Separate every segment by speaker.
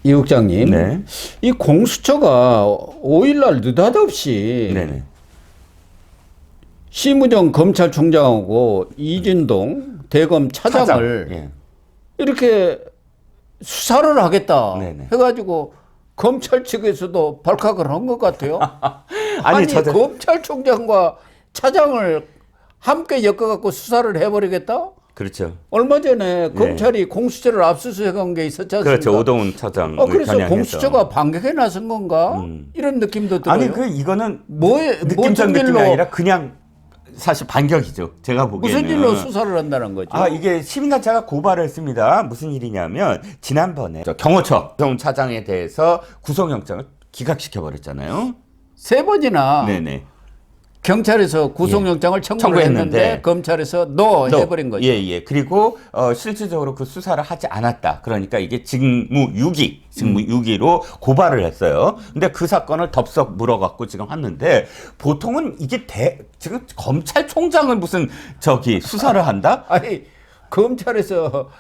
Speaker 1: 이 국장님,
Speaker 2: 네.
Speaker 1: 이 공수처가 5일날 느닷없이
Speaker 2: 네네.
Speaker 1: 심우정 검찰총장하고 이진동 대검 차장을
Speaker 2: 예.
Speaker 1: 이렇게 수사를 하겠다
Speaker 2: 네네.
Speaker 1: 해가지고 검찰 측에서도 발칵을 한 것 같아요.
Speaker 2: 아니,
Speaker 1: 아니 검찰총장과 차장을 함께 엮어갖고 수사를 해버리겠다?
Speaker 2: 그렇죠.
Speaker 1: 얼마 전에 검찰이 공수처를 압수수색한 게 있었지 않습니까?
Speaker 2: 그렇죠. 오동훈 차장.
Speaker 1: 그래서
Speaker 2: 겨냥해서.
Speaker 1: 공수처가 반격에 나선 건가? 이런 느낌도 들어요.
Speaker 2: 아니 이거는
Speaker 1: 뭐에
Speaker 2: 느낌적
Speaker 1: 무슨
Speaker 2: 느낌이
Speaker 1: 일로
Speaker 2: 아니라 그냥 사실 반격이죠. 제가 보기에는.
Speaker 1: 무슨 일로 수사를 한다는 거죠?
Speaker 2: 이게 시민단체가 고발을 했습니다. 무슨 일이냐면 지난번에 경호처 오동훈 차장에 대해서 구속영장을 기각시켜 버렸잖아요.
Speaker 1: 세 번이나
Speaker 2: 네네.
Speaker 1: 경찰에서 구속영장을 청구를
Speaker 2: 청구했는데
Speaker 1: 했는데 검찰에서 너 해버린 거죠.
Speaker 2: 예. 그리고 실질적으로 그 수사를 하지 않았다. 그러니까 이게 직무유기로 고발을 했어요. 근데 그 사건을 덥석 물어갖고 지금 왔는데 보통은 이게 지금 검찰총장을 무슨 수사를 한다?
Speaker 1: 아니 검찰에서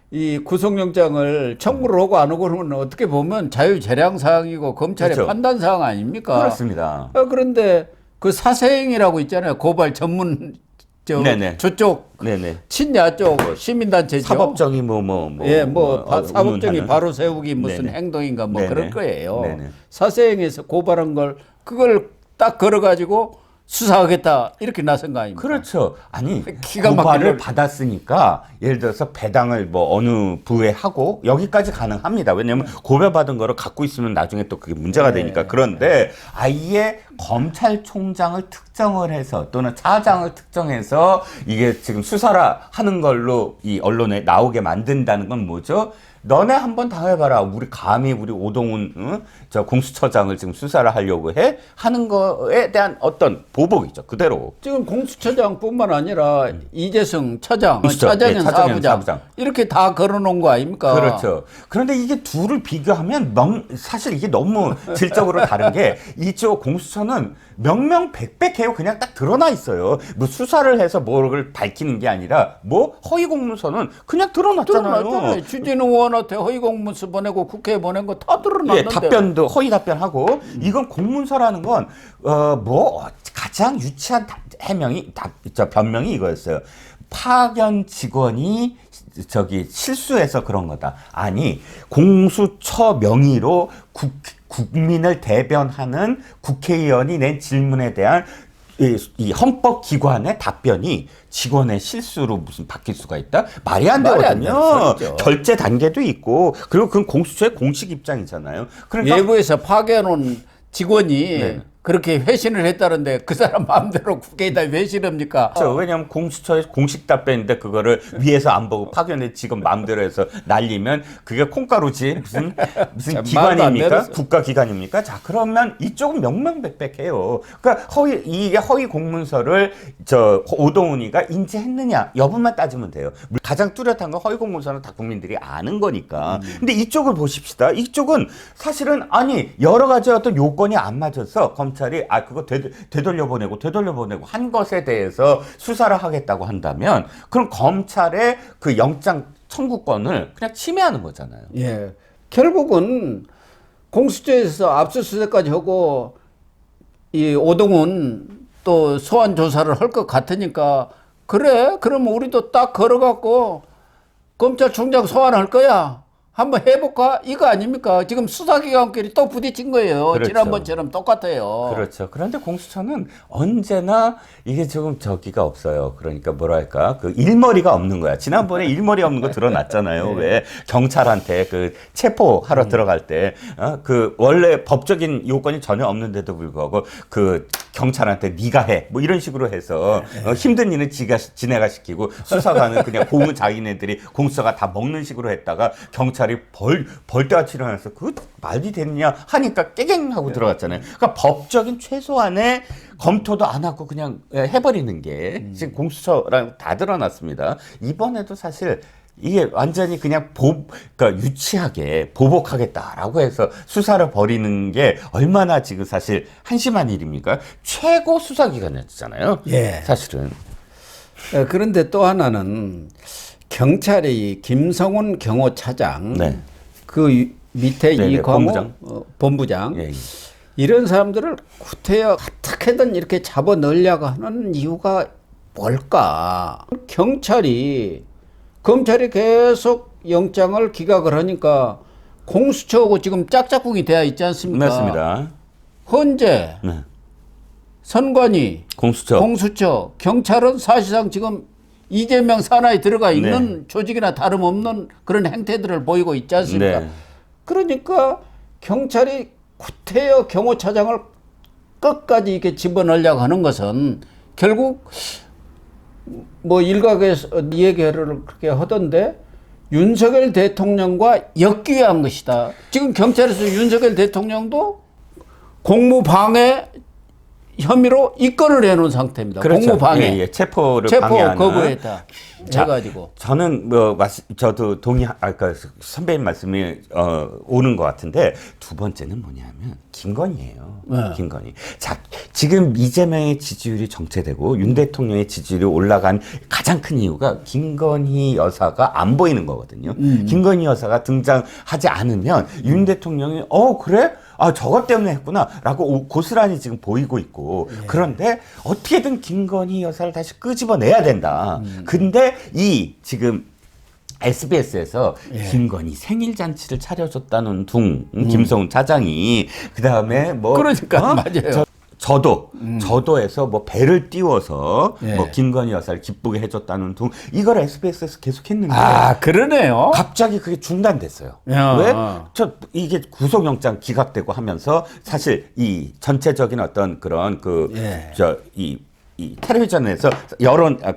Speaker 1: 이 구속영장을 청구를 하고 안 하고 그러면 어떻게 보면 자유재량 사항이고 검찰의
Speaker 2: 그렇죠.
Speaker 1: 판단 사항 아닙니까?
Speaker 2: 그렇습니다.
Speaker 1: 그런데 그 사세행이라고 있잖아요. 고발 전문
Speaker 2: 네네.
Speaker 1: 저쪽
Speaker 2: 네네.
Speaker 1: 친야 쪽 시민단체죠.
Speaker 2: 사법정의
Speaker 1: 사법정의
Speaker 2: 의문하는.
Speaker 1: 바로 세우기 무슨
Speaker 2: 네네.
Speaker 1: 행동인가 뭐
Speaker 2: 네네.
Speaker 1: 그럴 거예요.
Speaker 2: 네네.
Speaker 1: 사세행에서 고발한 그걸 딱 걸어가지고 수사하겠다 이렇게 나선 거 아닙니까?
Speaker 2: 그렇죠. 아니
Speaker 1: 기가
Speaker 2: 고발을
Speaker 1: 막히게.
Speaker 2: 받았으니까 예를 들어서 배당을 어느 부에 하고 여기까지 가능합니다. 왜냐하면 고발받은 거를 갖고 있으면 나중에 또 그게 문제가 되니까. 그런데 아예 검찰총장을 특정을 해서 또는 차장을 특정해서 이게 지금 수사를 하는 걸로 이 언론에 나오게 만든다는 건 뭐죠? 너네 한번 당해봐라. 감히 우리 오동훈 저 공수처장을 지금 수사를 하려고 하는 거에 대한 어떤 보복이죠. 그대로.
Speaker 1: 지금 공수처장뿐만 아니라 이재성 차장,
Speaker 2: 그렇죠.
Speaker 1: 차장현
Speaker 2: 예, 차장현
Speaker 1: 사부장
Speaker 2: 사부장.
Speaker 1: 이렇게 다 걸어놓은 거 아닙니까?
Speaker 2: 그렇죠. 그런데 이게 둘을 비교하면 사실 이게 너무 질적으로 다른 게 이쪽 공수처는 명명백백해요. 그냥 딱 드러나 있어요. 뭐 수사를 해서 뭐를 밝히는 게 아니라 허위 공문서는 그냥 드러났잖아요.
Speaker 1: 주진우 의원한테 허위 공문서 보내고 국회에 보낸 거 다 드러났는데.
Speaker 2: 예, 답변도 허위 답변하고 이건 공문서라는 건 가장 유치한 변명이 이거였어요. 파견 직원이 실수해서 그런 거다. 아니 공수처 명의로 국민을 대변하는 국회의원이 낸 질문에 대한 이 헌법기관의 답변이 직원의 실수로 무슨 바뀔 수가 있다? 말이 안 되거든요. 결재 단계도 있고 그리고 그건 공수처의 공식 입장이잖아요. 그러니까
Speaker 1: 외부에서 파견온 직원이 그렇게 회신을 했다는데 그 사람 마음대로 국회에다 회신합니까?
Speaker 2: 그렇죠. 왜냐하면 공수처의 공식 답변인데 그거를 위에서 안 보고 파견의 직원 마음대로 해서 날리면 그게 콩가루지 무슨 기관입니까? 국가기관입니까? 자 그러면 이쪽은 명명백백해요. 그러니까 이게 허위 공문서를 오동훈이가 인지했느냐 여부만 따지면 돼요. 가장 뚜렷한 건 허위 공문서는 다 국민들이 아는 거니까. 근데 이쪽을 보십시다. 이쪽은 사실은 여러 가지 어떤 요건이 안 맞아서 검찰이 그거 되돌려보내고 한 것에 대해서 수사를 하겠다고 한다면 그럼 검찰의 그 영장 청구권을 그냥 침해하는 거잖아요.
Speaker 1: 예. 결국은 공수처에서 압수수색까지 하고 이 오동훈 또 소환 조사를 할 것 같으니까 그래? 그러면 우리도 딱 걸어갖고 검찰총장 소환할 거야. 한번 해볼까? 이거 아닙니까? 지금 수사기관끼리 또 부딪힌 거예요.
Speaker 2: 그렇죠.
Speaker 1: 지난번처럼 똑같아요.
Speaker 2: 그렇죠. 그런데 공수처는 언제나 이게 조금 저기가 없어요. 그러니까 뭐랄까 그 일머리가 없는 거야. 지난번에 일머리 없는 거 드러났잖아요.
Speaker 1: 네.
Speaker 2: 왜 경찰한테 그 체포하러 들어갈 때 그 원래 법적인 요건이 전혀 없는데도 불구하고 그 경찰한테 네가 해 뭐 이런 식으로 해서 힘든 일은 지네가 시키고 수사관은 그냥 공은 자기네들이 공수처가 다 먹는 식으로 했다가 경찰이 벌떼같이 일어나서 그 말이 됐냐 하니까 깨갱하고 들어갔잖아요. 그러니까 법적인 최소한의 검토도 안 하고 그냥 해버리는 게 지금 공수처랑 다 드러났습니다. 이번에도 사실 이게 완전히 그냥 그러니까 유치하게 보복하겠다라고 해서 수사를 벌이는 게 얼마나 지금 사실 한심한 일입니까? 최고 수사기관이었잖아요.
Speaker 1: 예.
Speaker 2: 사실은.
Speaker 1: 그런데 또 하나는 경찰이 김성훈 경호차장
Speaker 2: 네.
Speaker 1: 그 밑에
Speaker 2: 네네,
Speaker 1: 이광호
Speaker 2: 본부장.
Speaker 1: 본부장
Speaker 2: 예, 예.
Speaker 1: 이런 사람들을 구태여 어떻게든 이렇게 잡아 넣으려고 하는 이유가 뭘까? 검찰이 계속 영장을 기각을 하니까 공수처하고 지금 짝짝꿍이 되어 있지 않습니까?
Speaker 2: 맞습니다.
Speaker 1: 헌재,
Speaker 2: 네.
Speaker 1: 선관위,
Speaker 2: 공수처.
Speaker 1: 경찰은 사실상 지금 이재명 산하에 들어가 있는 조직이나 다름없는 그런 행태들을 보이고 있지 않습니까?
Speaker 2: 네.
Speaker 1: 그러니까 경찰이 구태여 경호차장을 끝까지 이렇게 집어넣으려고 하는 것은 결국 뭐 일각에서 얘기를 그렇게 하던데 윤석열 대통령과 엮기 위한 것이다. 지금 경찰에서 윤석열 대통령도 공무방해 혐의로 입건을 해놓은 상태입니다.
Speaker 2: 그렇죠.
Speaker 1: 공무방해.
Speaker 2: 예, 예. 체포를
Speaker 1: 체포
Speaker 2: 방해하는.
Speaker 1: 거부했다.
Speaker 2: 자,
Speaker 1: 해가지고.
Speaker 2: 저는 저도 아까 선배님 말씀이 오는 것 같은데 두 번째는 뭐냐면 김건희예요.
Speaker 1: 네.
Speaker 2: 김건희. 자, 지금 이재명의 지지율이 정체되고 윤 대통령의 지지율이 올라간 가장 큰 이유가 김건희 여사가 안 보이는 거거든요. 김건희 여사가 등장하지 않으면 윤 대통령이 그래? 아, 저것 때문에 했구나라고 고스란히 지금 보이고 있고 그런데 어떻게든 김건희 여사를 다시 끄집어내야 된다. 근데 이 지금 SBS에서 김건희 생일 잔치를 차려줬다는 김성훈 차장이 그다음에 뭐
Speaker 1: 그러니까 맞아요.
Speaker 2: 저도에서 뭐 배를 띄워서
Speaker 1: 예.
Speaker 2: 뭐 김건희 여사를 기쁘게 해줬다는 이걸 SBS에서 계속했는데
Speaker 1: 그러네요.
Speaker 2: 갑자기 그게 중단됐어요.
Speaker 1: 야.
Speaker 2: 왜? 이게 구속영장 기각되고 하면서 사실 이 전체적인 어떤 그런 이 텔레비전에서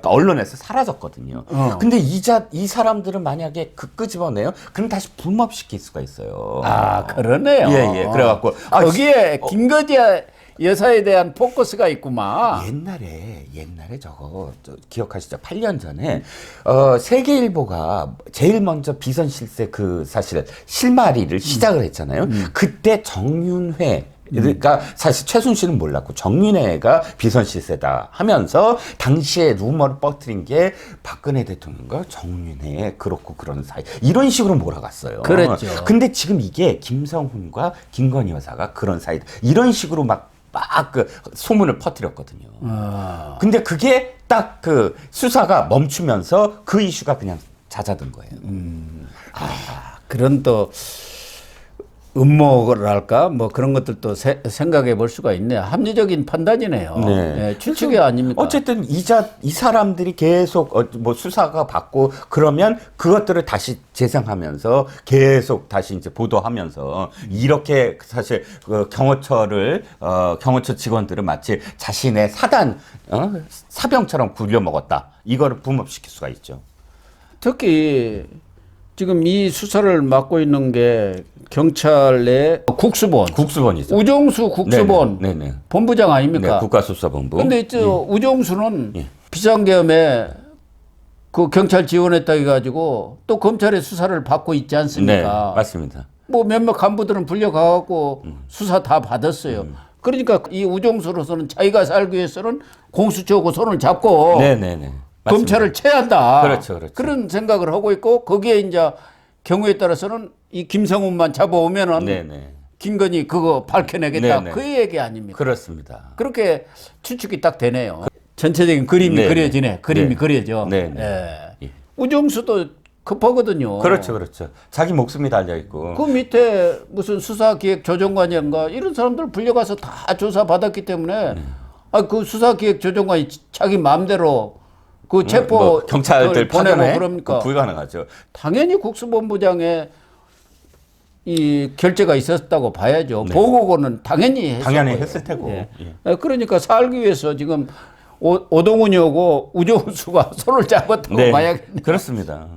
Speaker 2: 언론에서 사라졌거든요. 근데 이 사람들은 만약에 끄집어내요? 그럼 다시 붐업시킬 수가 있어요.
Speaker 1: 그러네요.
Speaker 2: 예. 그래갖고
Speaker 1: 거기에 김건희 여사에 대한 포커스가 있구만.
Speaker 2: 옛날에 저거 기억하시죠? 8년 전에 세계일보가 제일 먼저 비선실세 사실 실마리를 시작을 했잖아요. 그때 정윤회 그러니까 사실 최순실은 몰랐고 정윤회가 비선실세다 하면서 당시에 루머를 뻗뜨린 게 박근혜 대통령과 정윤회의 그렇고 그런 사이 이런 식으로 몰아갔어요.
Speaker 1: 그랬죠.
Speaker 2: 근데 지금 이게 김성훈과 김건희 여사가 그런 사이다 이런 식으로 막 그 소문을 퍼뜨렸거든요. 근데 그게 딱 그 수사가 멈추면서 그 이슈가 그냥 잦아든 거예요.
Speaker 1: 그런 또 음모랄까 뭐 그런 것들도 생각해 볼 수가 있네요. 합리적인 판단이네요.
Speaker 2: 네.
Speaker 1: 추측이 아닙니까?
Speaker 2: 어쨌든 이 사람들이 계속 뭐 수사가 받고 그러면 그것들을 다시 재생하면서 계속 다시 이제 보도하면서 이렇게 사실 그 경호처 직원들은 마치 자신의 사병처럼 굴려먹었다. 이거를 붐업시킬 수가 있죠.
Speaker 1: 특히 지금 이 수사를 맡고 있는 게 경찰 내
Speaker 2: 국수본이죠.
Speaker 1: 우정수 국수본
Speaker 2: 네네.
Speaker 1: 본부장 아닙니까?
Speaker 2: 네, 국가수사본부.
Speaker 1: 근데 우정수는 비상계엄에 그 경찰 지원했다 해가지고 또 검찰의 수사를 받고 있지 않습니까?
Speaker 2: 네, 맞습니다.
Speaker 1: 뭐 몇몇 간부들은 불려가갖고 수사 다 받았어요. 그러니까 이 우정수로서는 자기가 살기 위해서는 공수처하고 손을 잡고
Speaker 2: 네네네.
Speaker 1: 검찰을 채한다.
Speaker 2: 그렇죠.
Speaker 1: 그런 생각을 하고 있고 거기에 이제 경우에 따라서는 이 김성훈만 잡아오면은
Speaker 2: 네네.
Speaker 1: 김건희 그거 밝혀내겠다.
Speaker 2: 네네.
Speaker 1: 그 얘기 아닙니까?
Speaker 2: 그렇습니다.
Speaker 1: 그렇게 추측이 딱 되네요. 전체적인 그림이
Speaker 2: 네네.
Speaker 1: 그려지네. 그림이
Speaker 2: 네.
Speaker 1: 그려져.
Speaker 2: 네네.
Speaker 1: 예.
Speaker 2: 예.
Speaker 1: 우정수도 급하거든요.
Speaker 2: 그렇죠. 자기 목숨이 달려 있고.
Speaker 1: 그 밑에 무슨 수사기획조정관인가 이런 사람들 불려가서 다 조사받았기 때문에 그 수사기획조정관이 자기 마음대로 그 체포
Speaker 2: 경찰들
Speaker 1: 보내고
Speaker 2: 파견해
Speaker 1: 그럽니까?
Speaker 2: 불가능하죠.
Speaker 1: 당연히 국수본부장의 이 결재가 있었다고 봐야죠.
Speaker 2: 네.
Speaker 1: 보고는 당연히
Speaker 2: 했을 테고.
Speaker 1: 예.
Speaker 2: 예.
Speaker 1: 그러니까 살기 위해서 지금 오동훈이 오고 우정수가 손을 잡았다고
Speaker 2: 네,
Speaker 1: 봐야겠네.
Speaker 2: 그렇습니다.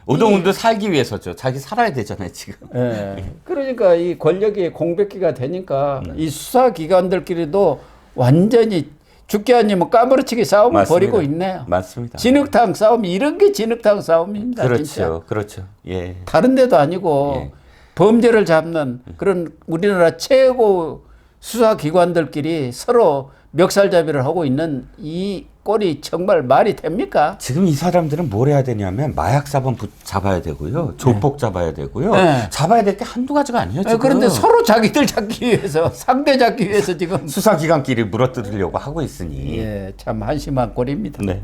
Speaker 2: 오동훈도 살기 위해서죠. 자기 살아야 되잖아요, 지금.
Speaker 1: 예. 그러니까 이 권력이 공백기가 되니까 이 수사기관들끼리도 완전히 죽게 아니면 까무러치기 싸움을
Speaker 2: 맞습니다.
Speaker 1: 벌이고 있네요.
Speaker 2: 맞습니다.
Speaker 1: 진흙탕 싸움 이런 게 진흙탕 싸움입니다.
Speaker 2: 그렇죠.
Speaker 1: 진짜.
Speaker 2: 그렇죠. 예.
Speaker 1: 다른 데도 아니고
Speaker 2: 예.
Speaker 1: 범죄를 잡는 그런 우리나라 최고 수사기관들끼리 서로 멱살잡이를 하고 있는 이 꼴이 정말 말이 됩니까?
Speaker 2: 지금 이 사람들은 뭘 해야 되냐면 마약 사범 잡아야 되고요. 조폭 잡아야 되고요.
Speaker 1: 네.
Speaker 2: 잡아야 될 게 한두 가지가 아니에요. 지금.
Speaker 1: 그런데 서로 자기들 잡기 위해서 상대 잡기 위해서 지금
Speaker 2: 수사기관끼리 물어뜯으려고 하고 있으니.
Speaker 1: 참 한심한 꼴입니다.
Speaker 2: 네.